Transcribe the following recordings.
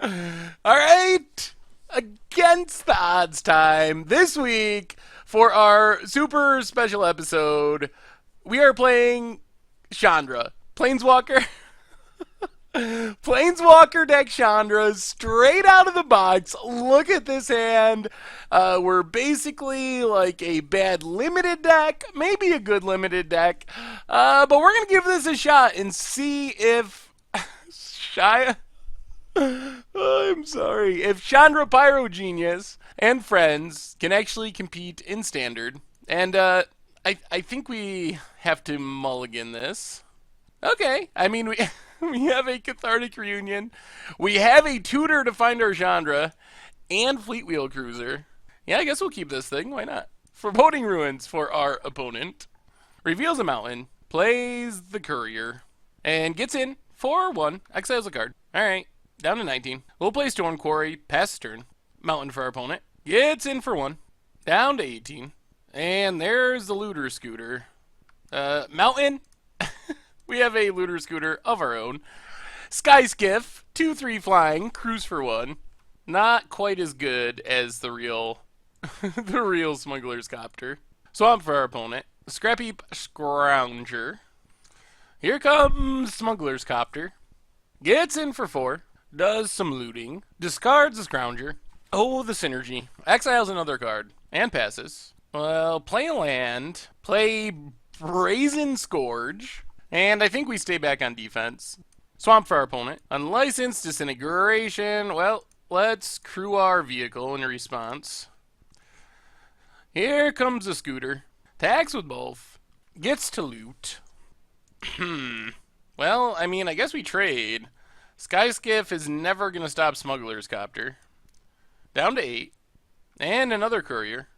All right, against the odds time this week for our super special episode, we are playing Chandra, Planeswalker. Planeswalker deck Chandra straight out of the box. Look at this hand. We're basically like a bad limited deck, maybe a good limited deck. But we're going to give this a shot and see if Shia. I'm sorry. If Chandra Pyrogenius and friends can actually compete in standard. And I think we have to mulligan this. Okay. I mean, we have a cathartic reunion. We have a tutor to find our Chandra and Fleet Wheel Cruiser. Yeah, I guess we'll keep this thing. Why not? Foreboding Ruins for our opponent. Reveals a mountain. Plays the courier. And gets in for 1. Exiles a card. Alright. Down to 19. We'll play Storm Quarry. Pass turn. Mountain for our opponent. Gets in for 1. Down to 18. And there's the Looter Scooter. Mountain. We have a Looter Scooter of our own. Sky Skiff. 2/3 flying. Cruise for 1. Not quite as good as the real the real Smuggler's Copter. Swamp for our opponent. Scrappy Scrounger. Here comes Smuggler's Copter. Gets in for 4. Does some looting. Discards the Scrounger. Oh, the synergy. Exiles another card. And passes. Well, play a land. Play Brazen Scourge. And I think we stay back on defense. Swamp for our opponent. Unlicensed Disintegration. Well, let's crew our vehicle in response. Here comes the scooter. Attacks with both. Gets to loot. Well, I mean, I guess we trade. Sky Skiff is never going to stop Smuggler's Copter. Down to 8. And another courier.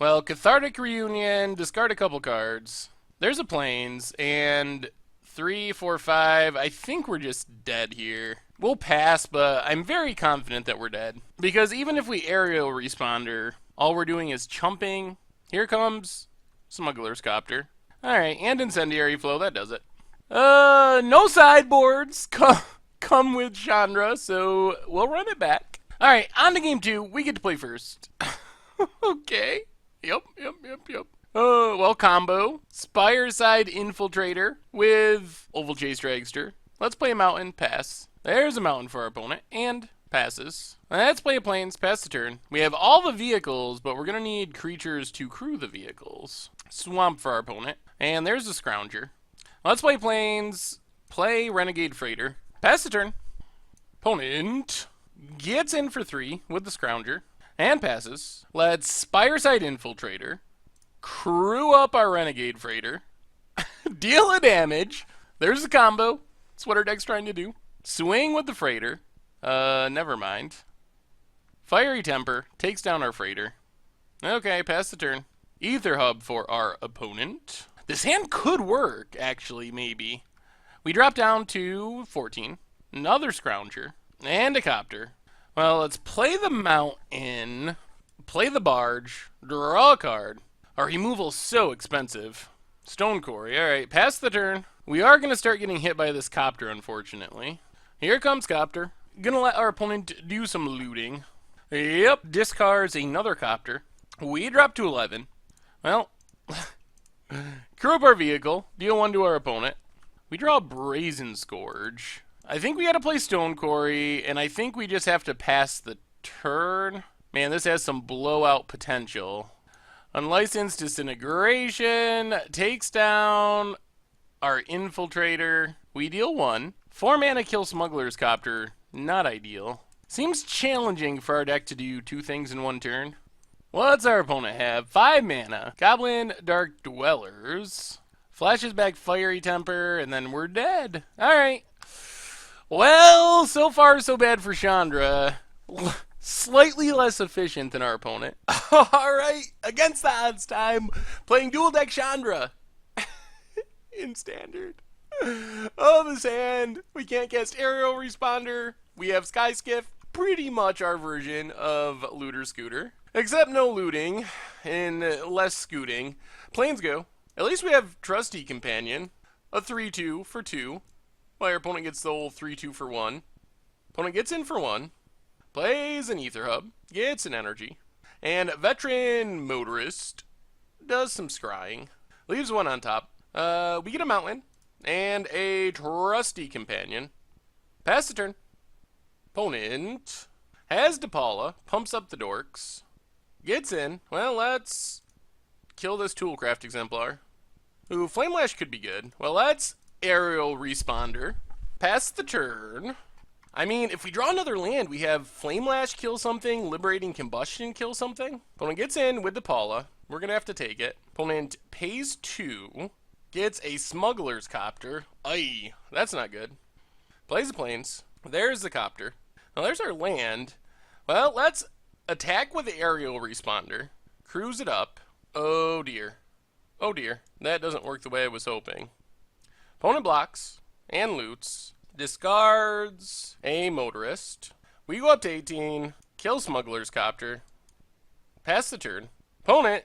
Well, Cathartic Reunion. Discard a couple cards. There's a Plains. And 3, 4, 5. I think we're just dead here. We'll pass, but I'm very confident that we're dead. Because even if we aerial responder, all we're doing is chumping. Here comes Smuggler's Copter. Alright, and Incendiary Flow, that does it. No sideboards come with Chandra, so we'll run it back. Alright, on to game 2. We get to play first. Okay. Yep. Well, combo. Spireside Infiltrator with Oval Chase Dragster. Let's play a mountain, pass. There's a mountain for our opponent, and passes. Let's play a plains, pass the turn. We have all the vehicles, but we're going to need creatures to crew the vehicles. Swamp for our opponent, and there's a Scrounger. Let's play plains, play Renegade Freighter. Pass the turn. Opponent gets in for 3 with the Scrounger, and passes. Let's Spireside Infiltrator. Crew up our Renegade Freighter. Deal a damage. There's the combo. That's what our deck's trying to do. Swing with the Freighter. Never mind. Fiery Temper takes down our Freighter. Okay, pass the turn. Ether Hub for our opponent. This hand could work, actually, maybe. We drop down to 14. Another Scrounger. And a Copter. Well, let's play the Mountain. Play the Barge. Draw a card. Our removal's so expensive. Stone Quarry. Alright, pass the turn. We are going to start getting hit by this Copter, unfortunately. Here comes Copter. Gonna let our opponent do some looting. Yep, discards another Copter. We drop to 11. Well, crew up our vehicle. Deal 1 to our opponent. We draw a Brazen Scourge. I think we gotta play Stone Quarry, and I think we just have to pass the turn. Man, this has some blowout potential. Unlicensed Disintegration takes down our Infiltrator. We deal 1. 4 mana kill Smuggler's Copter. Not ideal. Seems challenging for our deck to do 2 things in 1 turn. What's our opponent have? 5 mana. Goblin Dark Dwellers. Flashes back Fiery Temper, and then we're dead. Alright. Well, so far so bad for Chandra. Slightly less efficient than our opponent. Alright, against the odds time, playing dual deck Chandra. In standard. Oh, this hand. We can't cast Aerial Responder. We have Sky Skiff, pretty much our version of Looter Scooter. Except no looting and less scooting. Plains go. At least we have Trusty Companion. A 3-2 for 2. While our opponent gets the whole 3-2 for 1. Opponent gets in for 1. plays an Ether Hub, gets an energy, and Veteran Motorist does some scrying, leaves one on top. We get a Mountain and a Trusty Companion. Pass the turn. Opponent has DePaula, pumps up the Dorks, gets in. Well, let's kill this Toolcraft Exemplar. Ooh, Flame Lash could be good. Well, let's Aerial Responder. Pass the turn. I mean, if we draw another land, we have Flame Lash kill something, Liberating Combustion kill something. Opponent gets in with DePaula. We're going to have to take it. Opponent pays 2, gets a Smuggler's Copter. Aye, that's not good. Plays the Plains. There's the Copter. Now there's our land. Well, let's attack with the Aerial Responder. Cruise it up. Oh dear. Oh dear. That doesn't work the way I was hoping. Opponent blocks and loots. Discards a Motorist. We go up to 18. Kill Smuggler's Copter. Pass the turn. Opponent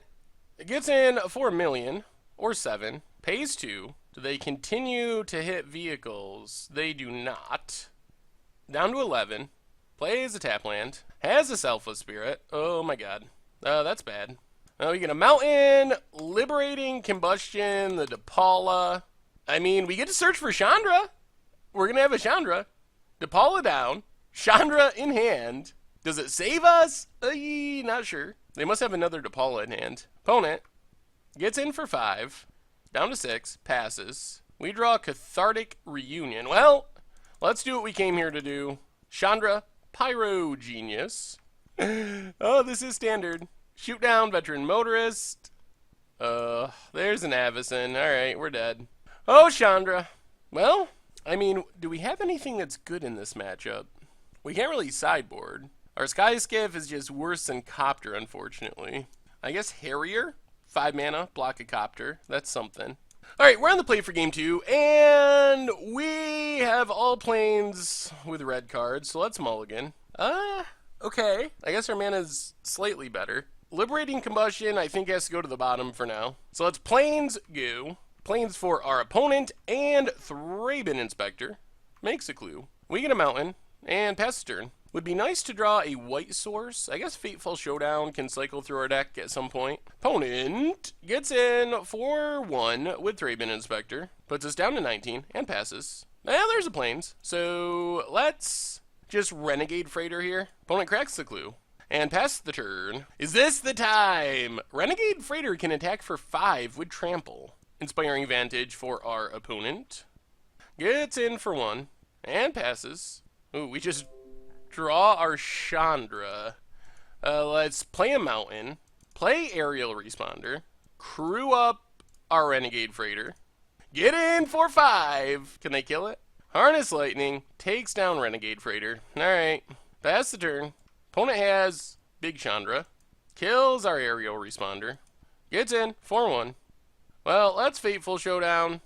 gets in 4 million or 7. Pays 2. Do they continue to hit vehicles? They do not. Down to 11. Plays a tap land. Has a Selfless Spirit. Oh my god. That's bad. Now we get a Mountain, Liberating Combustion, the DePaula. I mean, we get to search for Chandra. We're going to have a Chandra. DePaula down. Chandra in hand. Does it save us? Not sure. They must have another DePaula in hand. Opponent gets in for 5. Down to 6. Passes. We draw Cathartic Reunion. Well, let's do what we came here to do. Chandra, Pyrogenius. Oh, this is standard. Shoot down Veteran Motorist. There's an Avacyn. Alright, we're dead. Oh, Chandra. Well, I mean, do we have anything that's good in this matchup? We can't really sideboard. Our Sky Skiff is just worse than Copter, unfortunately. I guess Harrier? 5 mana, block a Copter. That's something. Alright, we're on the play for game 2, and we have all planes with red cards, so let's mulligan. Okay. I guess our mana is slightly better. Liberating Combustion, I think, has to go to the bottom for now. So let's planes go. Planes for our opponent, and Thraben Inspector makes a clue. We get a Mountain, and pass the turn. Would be nice to draw a white source. I guess Fateful Showdown can cycle through our deck at some point. Opponent gets in for 1 with Thraben Inspector. Puts us down to 19 and passes. Now there's the planes. So let's just Renegade Freighter here. Opponent cracks the clue and pass the turn. Is this the time? Renegade Freighter can attack for 5 with Trample. Inspiring Vantage for our opponent. Gets in for 1 and passes. Ooh, we just draw our Chandra. Let's play a Mountain, play Aerial Responder, crew up our Renegade Freighter, get in for 5. Can they kill it? Harness Lightning takes down Renegade Freighter. Alright, pass the turn. Opponent has Big Chandra, kills our Aerial Responder, gets in for 1. Well, let's Fateful Showdown,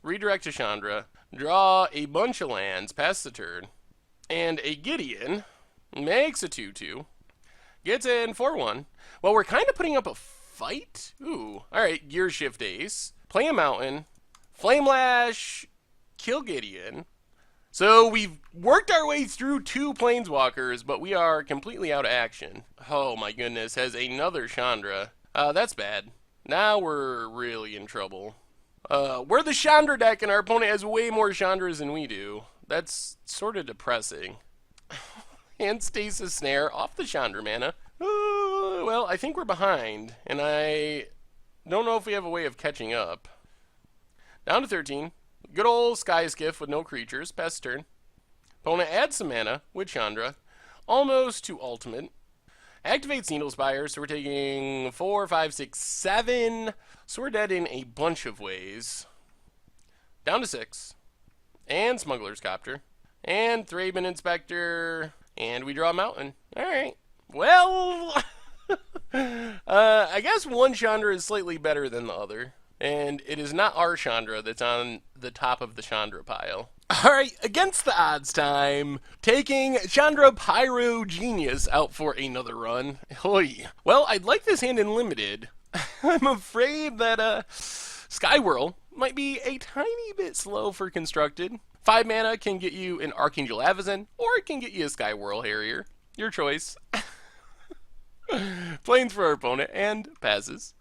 redirect to Chandra, draw a bunch of lands, pass the turn. And a Gideon makes a 2/2. Gets in for 1. Well, we're kind of putting up a fight. Ooh. Alright, Gear Shift Ace. Play a Mountain. Flame Lash. Kill Gideon. So we've worked our way through 2 Planeswalkers, but we are completely out of action. Oh my goodness, has another Chandra. That's bad. Now we're really in trouble. We're the Chandra deck, and our opponent has way more Chandras than we do. That's sort of depressing. And Stasis Snare off the Chandra mana. Well, I think we're behind, and I don't know if we have a way of catching up. Down to 13. Good old Sky Skiff with no creatures. Pass turn. Opponent adds some mana with Chandra. Almost to ultimate. Activates Needlespire, so we're taking 4, 5, 6, 7. So we're dead in a bunch of ways. Down to 6. And Smuggler's Copter. And Thraben Inspector. And we draw a Mountain. Alright. Well, I guess one Chandra is slightly better than the other. And it is not our Chandra that's on the top of the Chandra pile. Alright, against the odds time. Taking Chandra Pyrogenius out for another run. Hoi. Well, I'd like this hand in limited. I'm afraid that Skywhirl might be a tiny bit slow for constructed. 5 mana can get you an Archangel Avacyn, or it can get you a Skywhirl Harrier. Your choice. Planes for our opponent, and passes.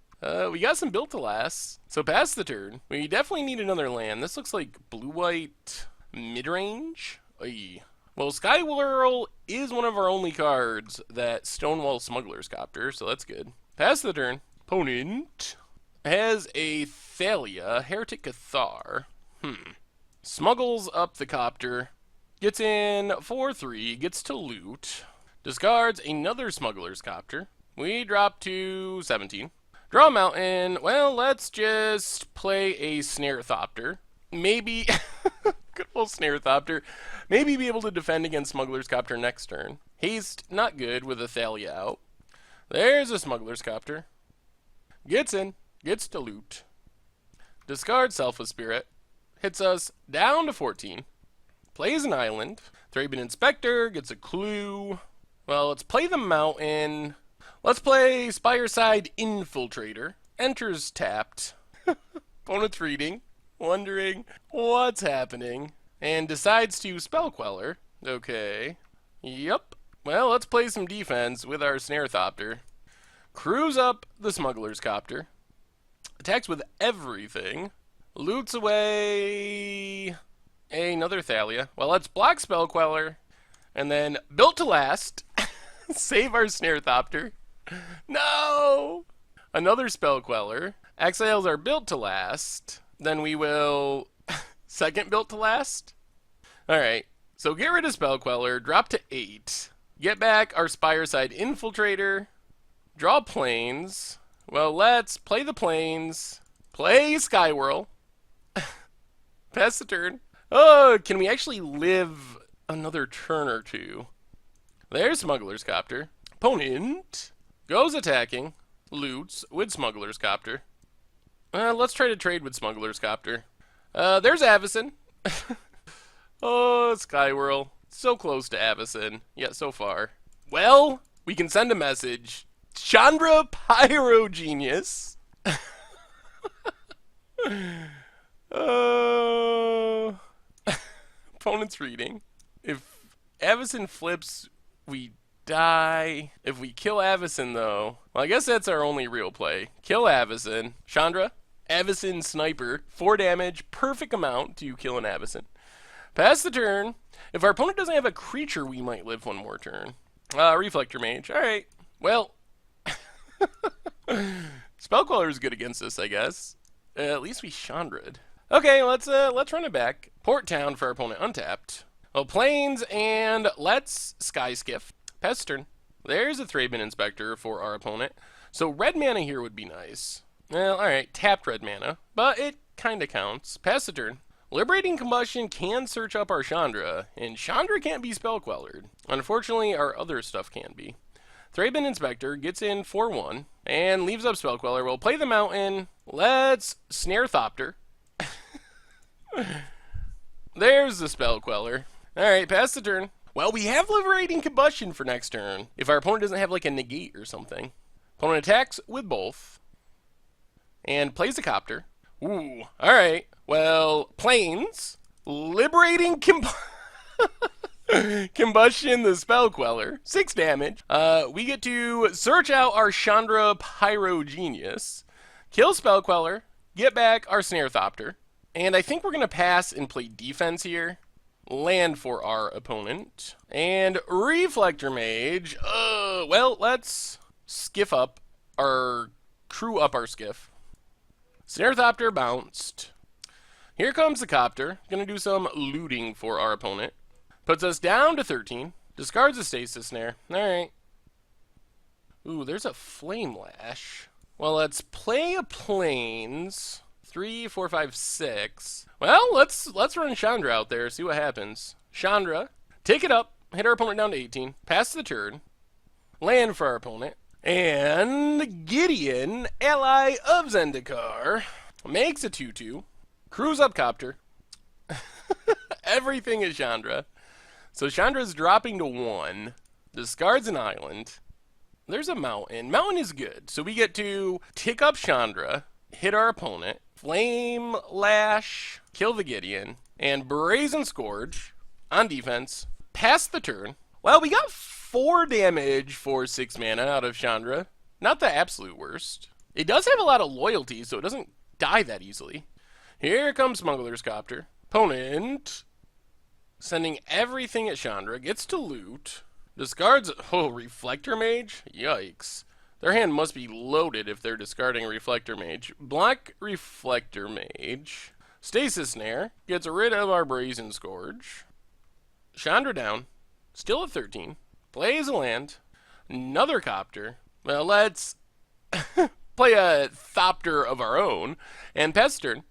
We got some built to last, so pass the turn. We definitely need another land. This looks like blue-white mid-range. Well, Skywhirl is one of our only cards that Stonewall Smuggler's Copter, so that's good. Pass the turn. Opponent has a Thalia, Heretic Cathar. Smuggles up the Copter. Gets in 4/3, gets to loot. Discards another Smuggler's Copter. We drop to 17. Draw a mountain. Well, let's just play a Snare Thopter. Maybe, good old Snare Thopter. Maybe be able to defend against Smuggler's Copter next turn. Haste, not good with a Thalia out. There's a Smuggler's Copter. Gets in, gets to loot. Discards Selfless Spirit. Hits us down to 14. Plays an island. Thraben Inspector gets a clue. Well, let's play the mountain. Let's play Spireside Infiltrator. Enters tapped. Opponent's reading. Wondering what's happening. And decides to Spell Queller. Okay. Yep. Well, let's play some defense with our Snare Thopter. Cruise up the Smuggler's Copter. Attacks with everything. Loots away another Thalia. Well, let's block Spell Queller. And then built to last. Save our Snare Thopter. No! Another Spell Queller. Exiles are built to last. Then we will second built to last. Alright. So get rid of Spell Queller. Drop to 8. Get back our Spireside Infiltrator. Draw planes. Well, let's play the planes. Play Skywhirl. Pass the turn. Oh, can we actually live another turn or two? There's Smuggler's Copter. Opponent goes attacking. Loots with Smuggler's Copter. Let's try to trade with Smuggler's Copter. There's Avacyn. Oh, Skywhirl. So close to Avacyn, yet so far. Well, we can send a message. Chandra Pyrogenius. Opponent's reading. If Avacyn flips, we die. If we kill Avacyn, though, well, I guess that's our only real play. Kill Avacyn. Chandra, Avacyn Sniper, 4 damage, perfect amount to kill an Avacyn. Pass the turn. If our opponent doesn't have a creature, we might live one more turn. Reflector Mage. Alright. Well, Spellcaller is good against us, I guess. At least we Chandra'd. Okay, let's run it back. Port Town for our opponent untapped. Well, Plains, and let's Sky Skiff. Pass turn. There's a Thraben Inspector for our opponent. So red mana here would be nice. Well, alright, tapped red mana, but it kinda counts. Pass the turn. Liberating Combustion can search up our Chandra, and Chandra can't be Spellquellered. Unfortunately, our other stuff can be. Thraben Inspector gets in 4/1, and leaves up Spellqueller. We'll play the mountain. Let's Snare Thopter. There's the Spellqueller. Alright, pass the turn. Well, we have Liberating Combustion for next turn, if our opponent doesn't have like a negate or something. Opponent attacks with both, and plays a Copter. Ooh, alright. Well, Plains, Liberating Combustion, the Spell Queller, 6 damage. We get to search out our Chandra Pyrogenius, kill Spell Queller, get back our Snare Thopter, and I think we're going to pass and play defense here. Land for our opponent, and Reflector Mage. Well, let's skiff up our crew up our skiff. Snare Thopter bounced. Here comes the Copter. Gonna do some looting for our opponent. Puts us down to 13. Discards a Stasis Snare. Alright. Ooh, there's a Flame Lash. Well, let's play a Plains. 3, 4, 5, 6. Well, let's run Chandra out there, see what happens. Chandra, take it up, hit our opponent down to 18. Pass the turn. Land for our opponent. And Gideon, ally of Zendikar, makes a 2/2. Cruise up Copter. Everything is Chandra. So Chandra's dropping to 1. Discards an island. There's a mountain. Mountain is good. So we get to tick up Chandra, hit our opponent, Flame Lash, kill the Gideon, and Brazen Scourge on defense. Pass the turn. Well, we got 4 damage for 6 mana out of Chandra. Not the absolute worst. It does have a lot of loyalty, so it doesn't die that easily. Here comes Smuggler's Copter. Opponent sending everything at Chandra. Gets to loot. Discards... Oh, Reflector Mage? Yikes. Their hand must be loaded if they're discarding Reflector Mage. Black Reflector Mage. Stasis Snare. Gets rid of our Brazen Scourge. Chandra down. Still at 13. Plays a land. Another Copter. Well, let's play a Thopter of our own. And pass turn.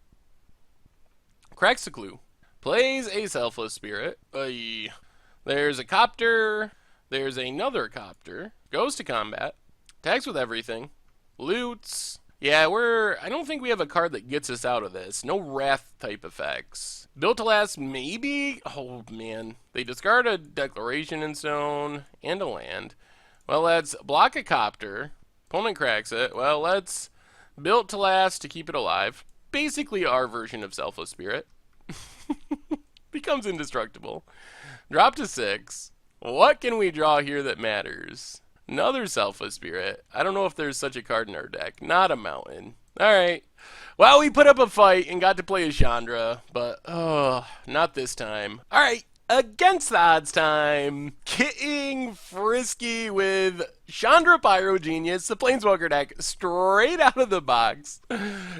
Cracks a clue. Plays a Selfless Spirit. There's a Copter. There's another Copter. Goes to combat. Attacks with everything. Loots. Yeah, I don't think we have a card that gets us out of this. No Wrath type effects. Built to last, maybe? Oh, man. They discard a Declaration in Stone and a land. Well, let's block a Copter. Opponent cracks it. Well, let's built to last to keep it alive. Basically our version of Selfless Spirit. Becomes indestructible. Drop to 6. What can we draw here that matters? Another Selfless Spirit. I don't know if there's such a card in our deck. Not a mountain. Alright. Well, we put up a fight and got to play as Chandra, but, not this time. Alright. Against the odds time, getting frisky with Chandra Pyrogenius, the Planeswalker deck, straight out of the box.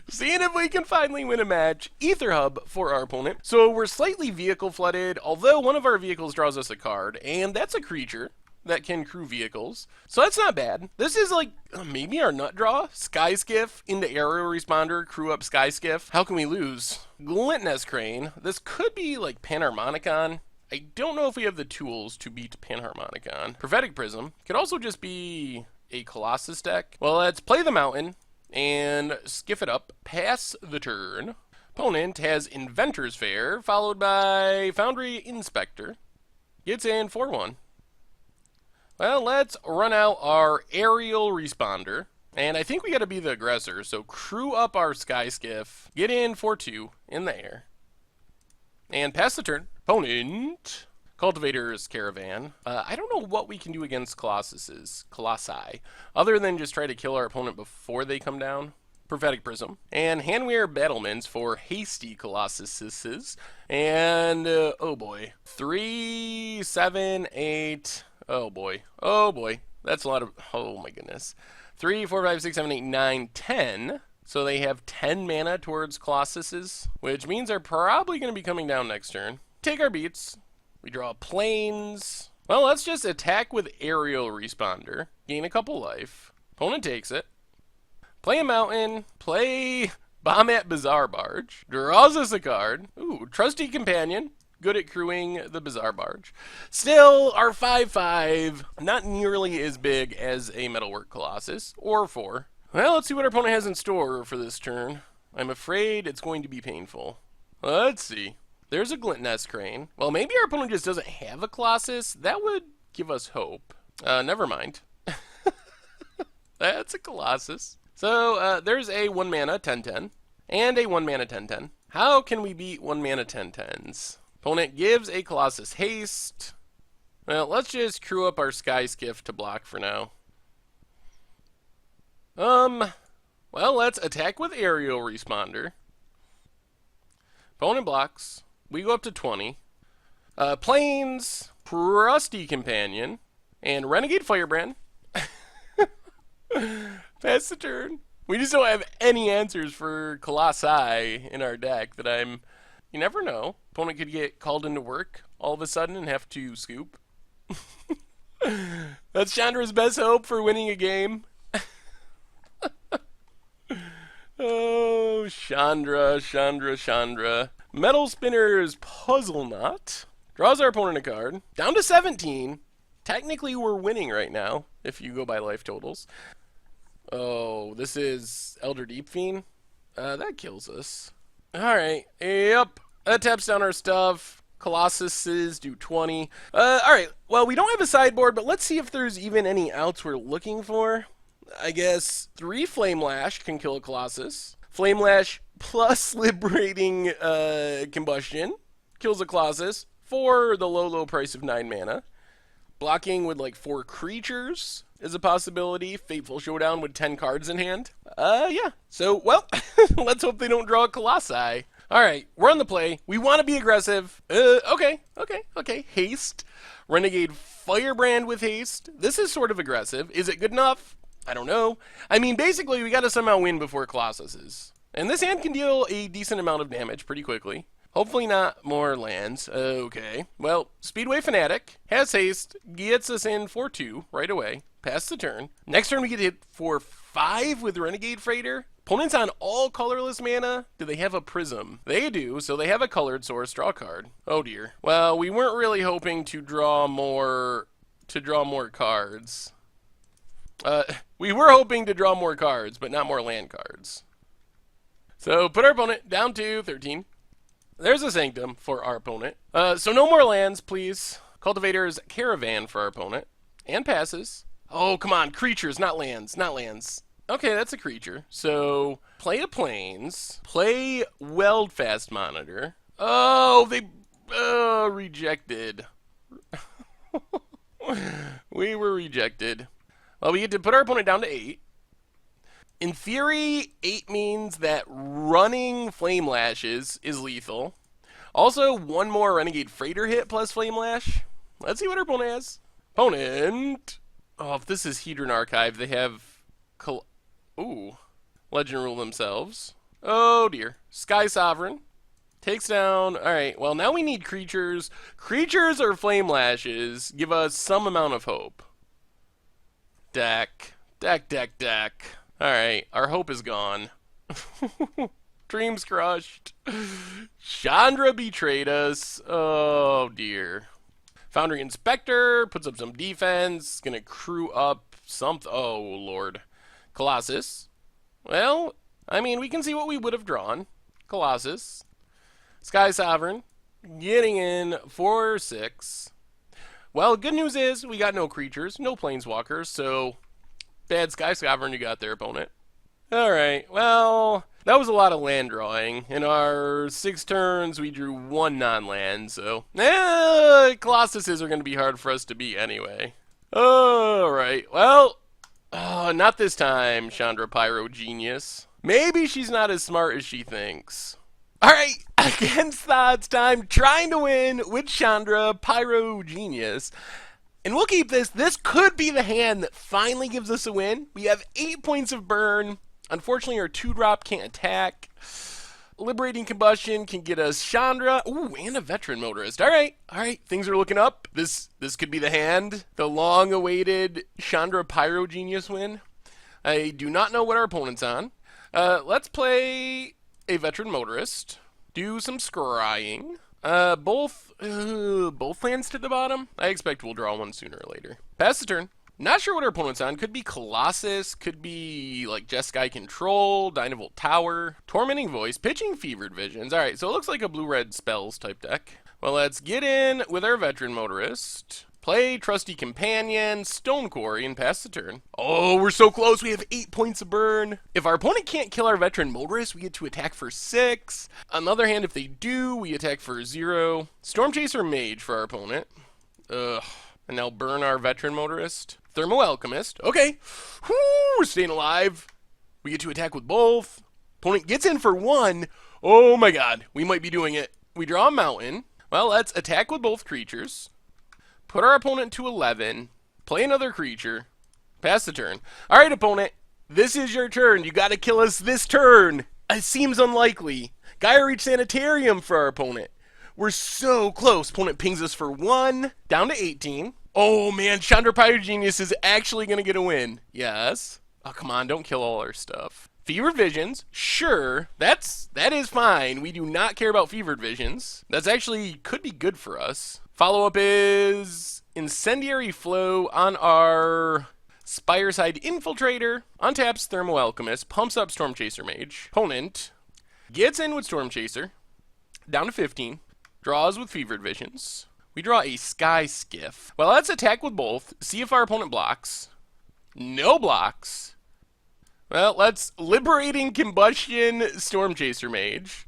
Seeing if we can finally win a match. Ether Hub for our opponent. So we're slightly vehicle flooded, although one of our vehicles draws us a card, and that's a creature that can crew vehicles. So that's not bad. This is like maybe our nut draw. Sky Skiff into Aerial Responder, crew up Sky Skiff. How can we lose? Glintness Crane. This could be like Panharmonicon. I don't know if we have the tools to beat Panharmonicon. Prophetic Prism could also just be a Colossus deck. Well, let's play the Mountain and skiff it up. Pass the turn. Opponent has Inventor's Fair, followed by Foundry Inspector. Gets in 4-1. Well, let's run out our Aerial Responder. And I think we got to be the aggressor, so crew up our Sky Skiff. Get in 4-2 in the air. And pass the turn. Opponent. Cultivator's Caravan. I don't know what we can do against Colossi, other than just try to kill our opponent before they come down. Prophetic Prism. And Handwear Battlements for Hasty Colossuses. And, oh boy. 3, 7, 8. Oh boy. Oh boy. That's a lot of, oh my goodness. 3, 4, 5, 6, 7, 8, 9, 10. So they have 10 mana towards Colossuses, which means they're probably going to be coming down next turn. Take our beats. We draw Plains. Well, let's just attack with Aerial Responder. Gain a couple life. Opponent takes it. Play a Mountain. Play Bomb-at Bazaar Barge. Draws us a card. Ooh, Trusty Companion. Good at crewing the Bazaar Barge. Still, our 5/5, not nearly as big as a Metalwork Colossus, or 4. Well, let's see what our opponent has in store for this turn. I'm afraid it's going to be painful. Let's see. There's a Glintness Crane. Well, maybe our opponent just doesn't have a Colossus. That would give us hope. Never mind. That's a Colossus. So, there's a 1 mana 10/10, and a 1 mana 10/10. How can we beat 1 mana 10/10s? Opponent gives a Colossus haste. Well, let's just crew up our Sky Skiff to block for now. Well, let's attack with Aerial Responder. Opponent blocks. We go up to 20. Plains, Trusty Companion, and Renegade Firebrand. Pass the turn. We just don't have any answers for Colossi in our deck that I'm... You never know. Opponent could get called into work all of a sudden and have to scoop. That's Chandra's best hope for winning a game. Oh, Chandra, Chandra, Chandra. Metal Spinner's Puzzle Knot. Draws our opponent a card. Down to 17. Technically, we're winning right now, if you go by life totals. Oh, this is Elder Deep Fiend? That kills us. Alright, yep. That taps down our stuff. Colossuses do 20. Alright, well, we don't have a sideboard, but let's see if there's even any outs we're looking for. I guess 3 Flame Lash can kill a Colossus. Flame Lash plus Liberating Combustion kills a Colossus for the low, low price of 9 mana. Blocking with like 4 creatures is a possibility. Fateful Showdown with 10 cards in hand. Yeah. So, well, let's hope they don't draw a Colossi. All right, we're on the play. We want to be aggressive. Okay. Haste. Renegade Firebrand with haste. This is sort of aggressive. Is it good enough? I don't know. I mean, basically, we got to somehow win before Colossus is. And this hand can deal a decent amount of damage pretty quickly. Hopefully not more lands. Okay. Well, Speedway Fanatic has haste, gets us in for 2 right away. Pass the turn. Next turn we get hit for 5 with Renegade Freighter. Opponents on all colorless mana. Do they have a Prism? They do, so they have a colored source. Draw a card. Oh dear. Well, we weren't really hoping to draw more cards. We were hoping to draw more cards, but not more land cards. So put our opponent down to 13. There's a Sanctum for our opponent. So no more lands, please. Cultivator's Caravan for our opponent. And passes. Oh, come on. Creatures, not lands. Not lands. Okay, that's a creature. So play a Plains. Play Weldfast Monitor. Oh, they rejected. We were rejected. Well, we get to put our opponent down to 8. In theory, 8 means that running Flame Lashes is lethal. Also, 1 more Renegade Freighter hit plus Flame Lash. Let's see what our opponent has. Opponent. Oh, if this is Hedron Archive, they have... Ooh. Legend Rule themselves. Oh, dear. Sky Sovereign. Takes down... Alright, well, now we need creatures. Creatures or Flame Lashes give us some amount of hope. Deck. Alright, our hope is gone. Dreams crushed. Chandra betrayed us. Oh, dear. Foundry Inspector puts up some defense. Gonna crew up something. Oh, Lord. Colossus. Well, I mean, we can see what we would have drawn. Colossus. Sky Sovereign. Getting in for 6. Well, good news is we got no creatures, no planeswalkers, so bad Sky Sovereign you got there, opponent. Alright, well, that was a lot of land drawing. In our 6 turns, we drew 1 non-land, so Colossuses are going to be hard for us to beat anyway. Alright, well, not this time, Chandra Pyrogenius. Maybe she's not as smart as she thinks. Alright, against Thought's time, trying to win with Chandra Pyrogenius. And we'll keep this. This could be the hand that finally gives us a win. We have 8 points of burn. Unfortunately, our 2-drop can't attack. Liberating Combustion can get us Chandra. Ooh, and a Veteran Motorist. All right. Things are looking up. This could be the hand. The long-awaited Chandra Pyrogenius win. I do not know what our opponent's on. Let's play a Veteran Motorist. Do some scrying. Both lands to the bottom. I expect we'll draw one sooner or later. Pass the turn. Not sure what our opponent's on. Could be Colossus. Could be like Jeskai Control, Dynavolt Tower, Tormenting Voice, Pitching Fevered Visions. Alright, so it looks like a blue-red spells type deck. Well, let's get in with our Veteran Motorist. Play Trusty Companion, Stone Quarry, and pass the turn. Oh, we're so close. We have 8 points of burn. If our opponent can't kill our Veteran Motorist, we get to attack for 6. On the other hand, if they do, we attack for 0. Stormchaser Mage for our opponent. Ugh. And now burn our Veteran Motorist. Thermo Alchemist. Okay. Whoo, we're staying alive. We get to attack with both. Opponent gets in for 1. Oh my god. We might be doing it. We draw a mountain. Well, let's attack with both creatures. Put our opponent to 11. Play another creature. Pass the turn. Alright, opponent. This is your turn. You gotta kill us this turn. It seems unlikely. Gaia Reach Sanitarium for our opponent. We're so close. Opponent pings us for 1. Down to 18. Oh, man. Chandra Pyrogenius is actually going to get a win. Yes. Oh, come on. Don't kill all our stuff. Fevered Visions. Sure. That is fine. We do not care about Fevered Visions. That's actually could be good for us. Follow-up is Incendiary Flow on our Spireside Infiltrator. Untaps Thermo Alchemist. Pumps up Stormchaser Mage. Opponent gets in with Stormchaser. Down to 15. Draws with Fevered Visions. We draw a Sky Skiff. Well, let's attack with both. See if our opponent blocks. No blocks. Well, let's Liberating Combustion Stormchaser Mage.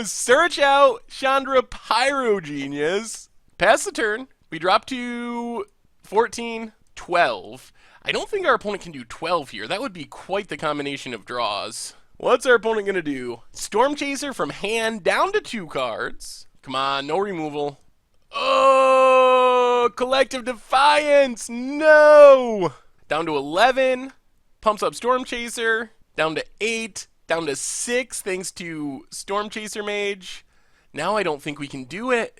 Search out Chandra Pyrogenius. Pass the turn. We drop to 14, 12. I don't think our opponent can do 12 here. That would be quite the combination of draws. What's our opponent going to do? Storm Chaser from hand down to 2 cards. Come on, no removal. Oh, Collective Defiance. No. Down to 11. Pumps up Storm Chaser. Down to 8. Down to 6 thanks to Storm Chaser Mage. Now I don't think we can do it.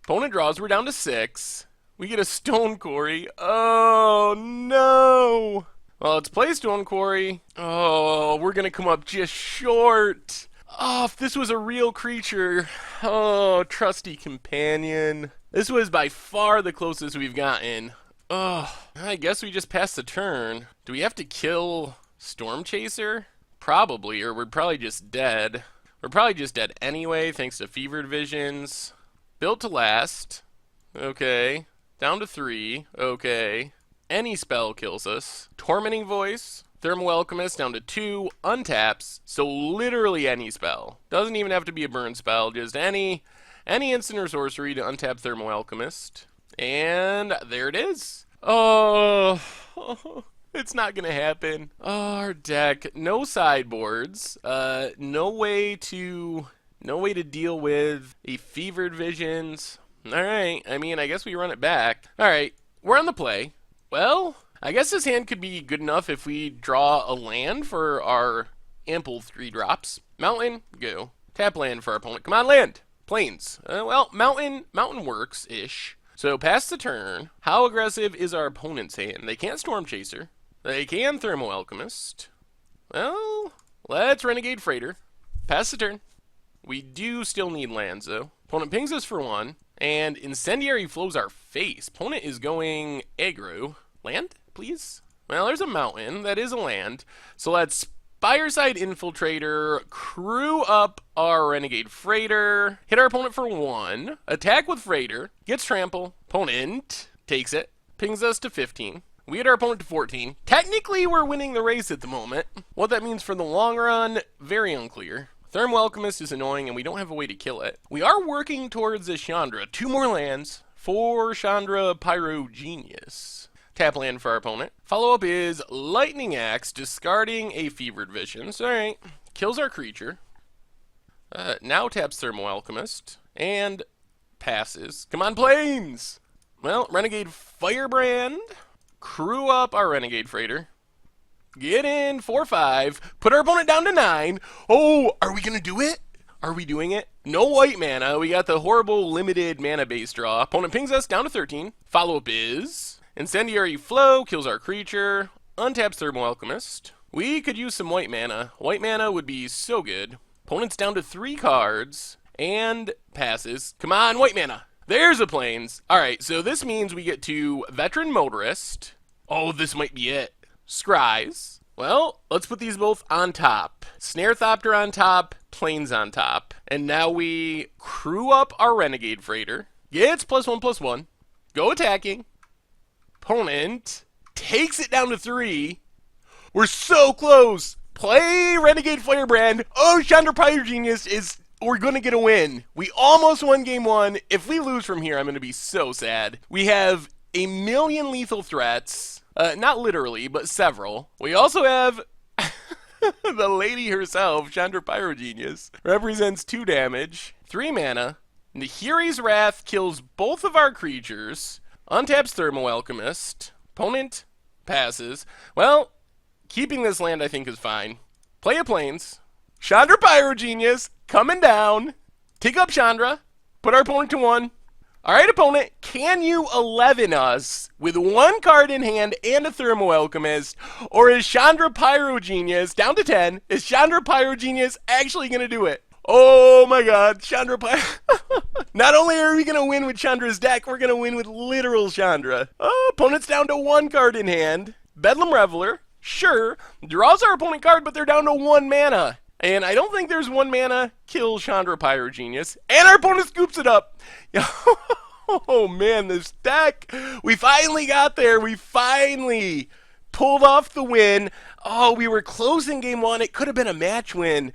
Opponent draws. We're down to 6. We get a Stone Quarry. Oh, no. Well, let's play Stone Quarry. Oh, we're going to come up just short. Oh, if this was a real creature. Oh, Trusty Companion. This was by far the closest we've gotten. Oh, I guess we just passed the turn. Do we have to kill Storm Chaser? Probably, or we're probably just dead. We're probably just dead anyway, thanks to Fevered Visions. Built to last. Okay. Down to 3. Okay. Any spell kills us. Tormenting Voice. Thermal Alchemist down to 2. Untaps. So literally any spell. Doesn't even have to be a burn spell. Just any instant or sorcery to untap Thermal Alchemist. And there it is. Oh, it's not going to happen. Oh, our deck. No sideboards. No way to deal with a Fevered Visions. Alright, I mean, I guess we run it back. Alright, we're on the play. Well, I guess this hand could be good enough if we draw a land for our ample 3 drops. Mountain, go. Tap land for our opponent. Come on, land. Plains. Well, mountain works-ish. So, pass the turn. How aggressive is our opponent's hand? They can't Storm Chaser. They can Thermal Alchemist. Well, let's Renegade Freighter. Pass the turn. We do still need lands, though. Opponent pings us for 1. And Incendiary flows our face. Opponent is going aggro. Land, please? Well, there's a mountain. That is a land. So let's Fireside Infiltrator, crew up our Renegade Freighter, hit our opponent for 1, attack with Freighter, gets trample, opponent takes it, pings us to 15. We hit our opponent to 14. Technically, we're winning the race at the moment. What that means for the long run, very unclear. Thermal Alchemist is annoying, and we don't have a way to kill it. We are working towards a Chandra. 2 more lands for Chandra Pyrogenius. Tap land for our opponent. Follow-up is Lightning Axe, discarding a Fevered Visions. Alright, kills our creature. Now taps Thermal Alchemist, and passes. Come on, Plains! Well, Renegade Firebrand. Crew up our Renegade Freighter. Get in, 4-5. Put our opponent down to 9. Oh, are we going to do it? Are we doing it? No white mana. We got the horrible limited mana base draw. Opponent pings us down to 13. Follow-up is Incendiary Flow, kills our creature. Untaps Thermal Alchemist. We could use some white mana. White mana would be so good. Opponent's down to 3 cards. And passes. Come on, white mana. There's a Plains. Alright, so this means we get to Veteran Motorist. Oh, this might be it. Scries. Well, let's put these both on top. Snare Thopter on top, Plains on top. And now we crew up our Renegade Freighter. Gets +1/+1. Go attacking. Opponent takes it down to 3. We're so close. Play Renegade Firebrand. Oh, Chandra Pyrogenius is... We're going to get a win. We almost won game 1. If we lose from here, I'm going to be so sad. We have a million lethal threats. Not literally, but several. We also have the lady herself, Chandra Pyrogenius. Represents 2 damage, 3 mana. Nahiri's Wrath kills both of our creatures. Untaps Thermal Alchemist. Opponent passes. Well, keeping this land I think is fine. Play a Plains. Chandra Pyrogenius coming down. Take up Chandra. Put our opponent to 1. Alright, opponent, can you 11 us with 1 card in hand and a Thermal Alchemist? Or is Chandra Pyrogenius down to 10? Is Chandra Pyrogenius actually going to do it? Oh my god, Chandra Not only are we going to win with Chandra's deck, we're going to win with literal Chandra. Oh, opponent's down to 1 card in hand. Bedlam Reveler, sure. Draws our opponent card, but they're down to 1 mana. And I don't think there's 1 mana. Kill Chandra Pyrogenius. And our opponent scoops it up. Oh man, this deck. We finally got there. We finally pulled off the win. Oh, we were close in game 1. It could have been a match win.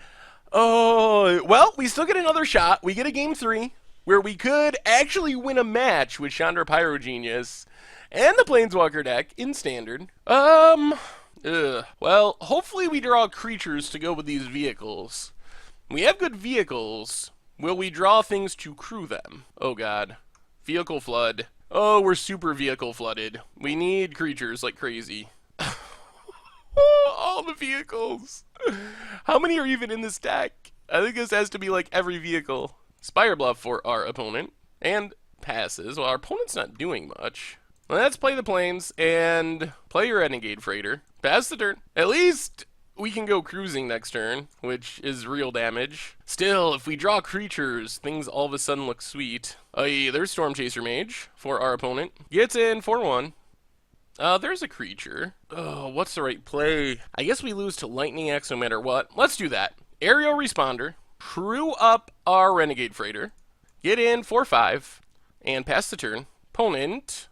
Oh, well, we still get another shot. We get a game 3. where we could actually win a match with Chandra Pyrogenius and the Planeswalker deck in Standard. Well, hopefully we draw creatures to go with these vehicles. We have good vehicles. Will we draw things to crew them? Oh god. Vehicle flood. Oh, we're super vehicle flooded. We need creatures like crazy. All the vehicles. How many are even in this deck? I think this has to be like every vehicle. Spire Bluff for our opponent. And passes. Well, our opponent's not doing much. Let's play the planes and play your Renegade Freighter. Pass the turn. At least we can go cruising next turn, which is real damage. Still, if we draw creatures, things all of a sudden look sweet. There's Storm Chaser Mage for our opponent. Gets in 4-1. There's a creature. Oh, what's the right play? I guess we lose to Lightning Axe no matter what. Let's do that. Aerial Responder. Crew up our Renegade Freighter. Get in 4-5. And pass the turn. Opponent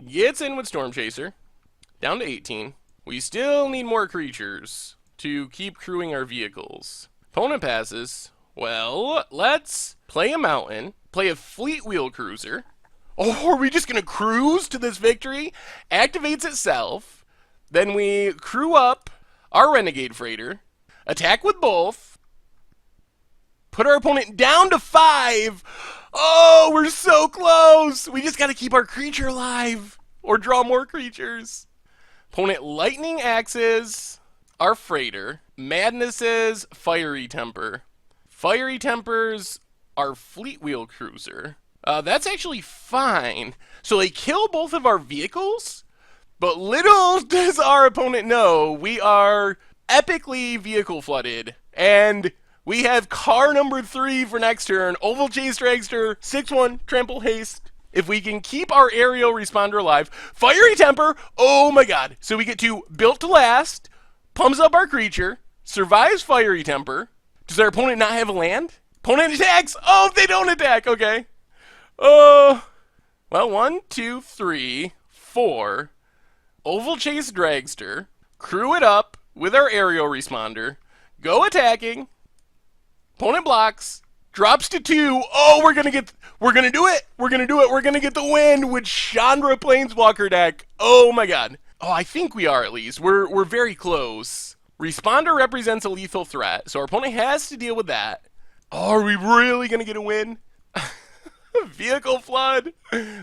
gets in with Storm Chaser. Down to 18. We still need more creatures to keep crewing our vehicles. Opponent passes. Well, let's play a mountain. Play a Fleet Wheel Cruiser. Oh, are we just going to cruise to this victory? Activates itself. Then we crew up our Renegade Freighter. Attack with both. Put our opponent down to 5. Oh, we're so close. We just got to keep our creature alive. Or draw more creatures. Opponent Lightning Axes our Freighter. Madnesses Fiery Temper. Fiery Tempers our Fleet Wheel Cruiser. That's actually fine. So they kill both of our vehicles, but little does our opponent know we are epically vehicle flooded, and we have car number 3 for next turn. Oval Chase Dragster, 6-1, Trample Haste. If we can keep our Aerial Responder alive, Fiery Temper, oh my god. So we get to Built to Last, pumps up our creature, survives Fiery Temper. Does our opponent not have a land? Opponent attacks! Oh, they don't attack, okay. Well, 1, 2, 3, 4. Oval Chase Dragster. Crew it up with our Aerial Responder. Go attacking. Opponent blocks. Drops to 2. Oh, we're gonna do it. We're gonna get the win with Chandra Planeswalker deck. Oh my god. Oh, I think we are at least. We're very close. Responder represents a lethal threat, so our opponent has to deal with that. Oh, are we really gonna get a win? Vehicle flood.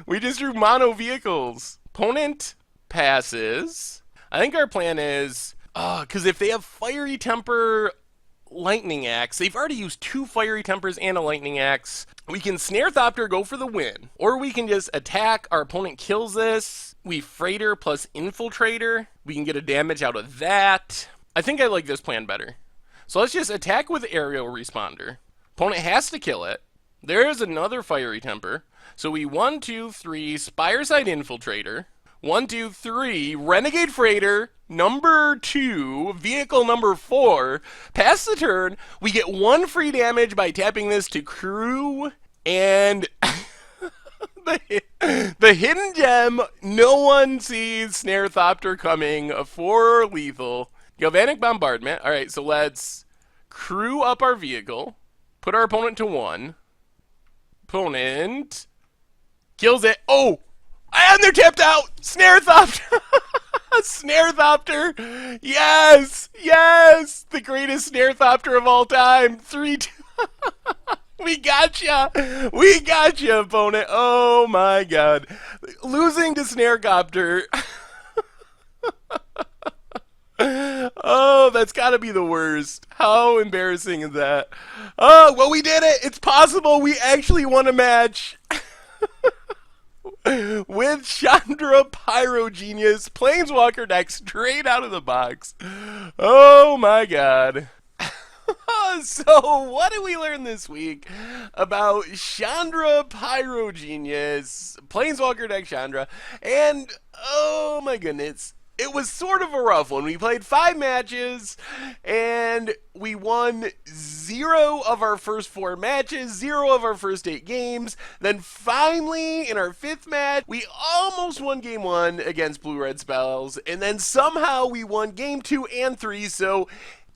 We just drew mono vehicles. Opponent passes. I think our plan is, because if they have Fiery Temper, Lightning Axe, they've already used 2 Fiery Tempers and a Lightning Axe. We can Snare Thopter, go for the win. Or we can just attack, our opponent kills this. We Freighter plus Infiltrator. We can get a damage out of that. I think I like this plan better. So let's just attack with Aerial Responder. Opponent has to kill it. There's another Fiery Temper. So we 1, 2, 3, Spireside Infiltrator. 1, 2, 3, Renegade Freighter, number 2, vehicle number 4. Pass the turn. We get 1 free damage by tapping this to crew. And the hidden gem, no one sees Snare Thopter coming for lethal. Galvanic Bombardment. Alright, so let's crew up our vehicle. Put our opponent to 1. Opponent kills it. Oh! And they're tapped out! Snare Thopter! Snare Thopter! Yes! Yes! The greatest Snare Thopter of all time! 3-2. We gotcha! We gotcha, opponent! Oh my god. Losing to Snare Thopter. Oh, that's gotta be the worst. How embarrassing is that? Oh, well, we did it! It's possible we actually won a match! With Chandra Pyrogenius Planeswalker deck straight out of the box. Oh my god. So, what did we learn this week about Chandra Pyrogenius Planeswalker deck Chandra? And, oh my goodness, it was sort of a rough one. We played 5 matches, and we won 0 of our first 4 matches, 0 of our first 8 games. Then finally, in our 5th match, we almost won game 1 against Blue-Red Spells, and then somehow we won game 2 and 3, so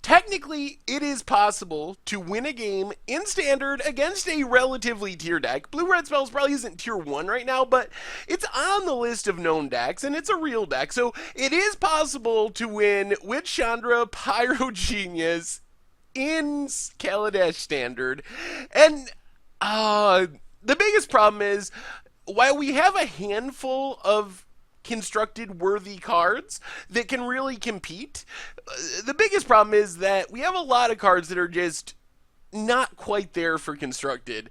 Technically, it is possible to win a game in Standard against a relatively tier deck. Blue-Red Spells probably isn't tier 1 right now, but it's on the list of known decks, and it's a real deck. So it is possible to win with Chandra Pyrogenius in Kaladesh Standard. And the biggest problem is, while we have a handful of constructed worthy cards that can really compete, the biggest problem is that we have a lot of cards that are just not quite there for constructed.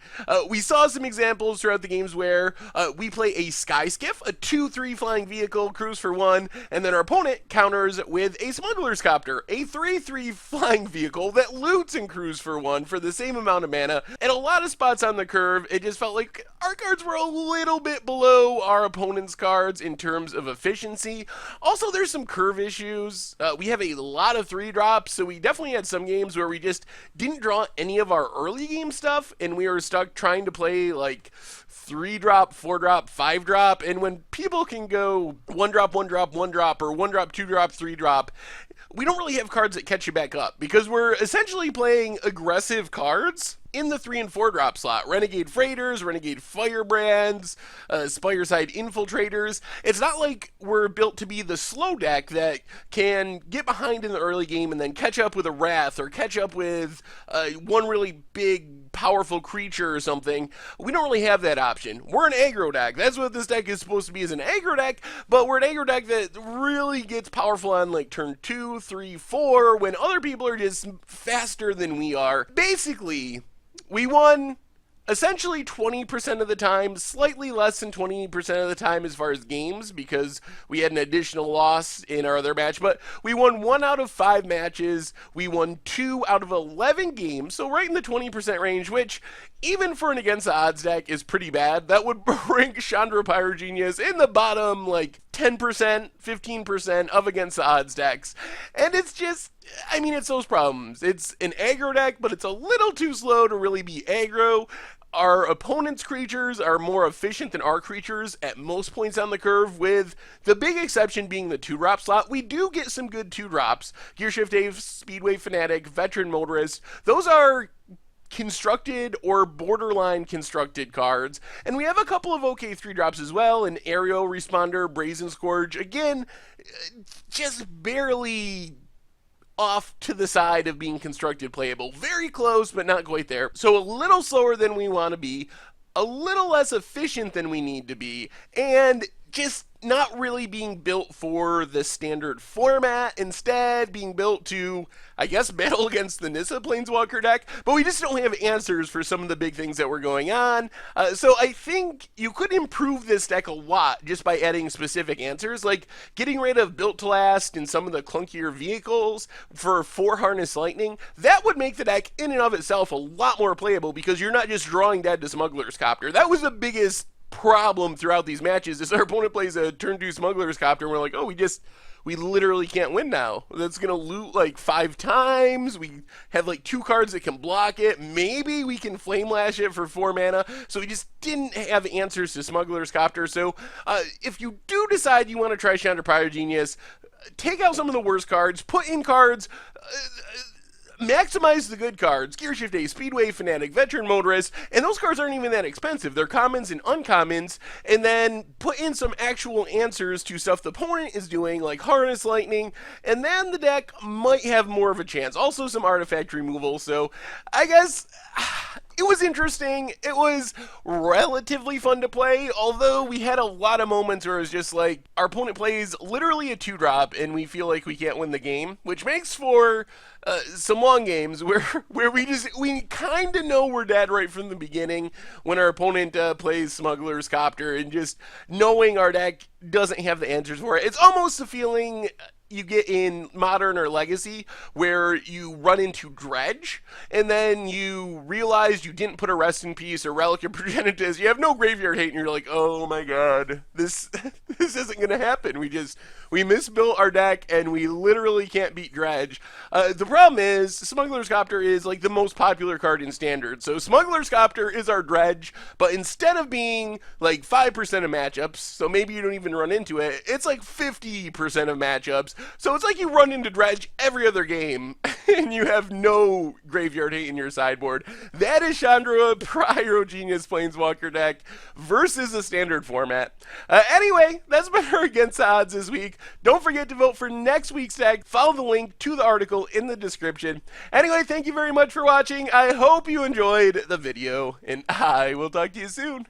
We saw some examples throughout the games where we play a Sky Skiff, a 2/3 flying vehicle, cruise for 1, and then our opponent counters with a Smuggler's Copter, a 3/3 flying vehicle that loots and cruise for 1 for the same amount of mana. And a lot of spots on the curve, it just felt like our cards were a little bit below our opponent's cards in terms of efficiency. Also, there's some curve issues. We have a lot of 3-drops, so we definitely had some games where we just didn't draw any of our early game stuff, and we were stuck trying to play like 3-drop, 4-drop, 5-drop, and when people can go 1-drop, 1-drop, 1-drop, or 1-drop, 2-drop, 3-drop, we don't really have cards that catch you back up, because we're essentially playing aggressive cards in the 3 and 4 drop slot. Renegade Freighters, Renegade Firebrands, Spireside Infiltrators. It's not like we're built to be the slow deck that can get behind in the early game and then catch up with a Wrath or catch up with one really big, powerful creature or something. We don't really have that option. We're an aggro deck. That's what this deck is supposed to be, is an aggro deck, but we're an aggro deck that really gets powerful on like turn 2, 3, 4, when other people are just faster than we are. Basically, we won essentially 20% of the time, slightly less than 20% of the time as far as games, because we had an additional loss in our other match, but we won 1 out of 5 matches. We won 2 out of 11 games, so right in the 20% range, which even for an against the odds deck is pretty bad. That would rank Chandra Pyrogenius in the bottom like 10%, 15% of against the odds decks. And it's just, I mean, it's those problems. It's an aggro deck, but it's a little too slow to really be aggro. Our opponent's creatures are more efficient than our creatures at most points on the curve, with the big exception being the 2-drop slot. We do get some good 2-drops. Gearshift Dave, Speedway Fanatic, Veteran Motorist. Those are constructed or borderline constructed cards, and we have a couple of okay 3-drops as well, an Aerial Responder, Brazen Scourge, again, just barely off to the side of being constructed playable. Very close, but not quite there. So a little slower than we want to be, a little less efficient than we need to be, and just not really being built for the standard format, instead being built to, I guess, battle against the Nissa Planeswalker deck, but we just don't have answers for some of the big things that were going on. So I think you could improve this deck a lot just by adding specific answers, like getting rid of Built to Last and some of the clunkier vehicles for 4 Harness Lightning. That would make the deck in and of itself a lot more playable, because you're not just drawing dead to Smuggler's Copter. That was the biggest problem throughout these matches, is our opponent plays a turn 2 Smuggler's Copter and we're like, oh, we literally can't win now. That's gonna loot like 5 times. We have like 2 cards that can block it. Maybe we can Flame Lash it for 4 mana. So we just didn't have answers to Smuggler's Copter. So if you do decide you want to try Chandra Pyrogenius, take out some of the worst cards, put in cards, maximize the good cards, Gearshift A, Speedway Fanatic, Veteran Motorist, and those cards aren't even that expensive. They're commons and uncommons, and then put in some actual answers to stuff the opponent is doing, like Harness Lightning, and then the deck might have more of a chance. Also some artifact removal, so I guess it was interesting. It was relatively fun to play, although we had a lot of moments where it was just like, our opponent plays literally a 2-drop, and we feel like we can't win the game, which makes for some long games where we kind of know we're dead right from the beginning when our opponent plays Smuggler's Copter, and just knowing our deck doesn't have the answers for it. It's almost a feeling you get in Modern or Legacy, where you run into Dredge, and then you realize you didn't put a Rest in Peace or Relic of Progenitus. You have no graveyard hate, and you're like, oh my god, this isn't going to happen. We misbuilt our deck, and we literally can't beat Dredge. The problem is, Smuggler's Copter is like the most popular card in Standard. So Smuggler's Copter is our Dredge, but instead of being like 5% of matchups, so maybe you don't even run into it, it's like 50% of matchups. So it's like you run into dredge every other game and you have no graveyard hate in your sideboard. That is Chandra Pyrogenius Planeswalker deck versus a standard format. Anyway, that's been our Against the Odds this week. Don't forget to vote for next week's deck. Follow the link to the article in the description. Anyway, thank you very much for watching. I hope you enjoyed the video, and I will talk to you soon.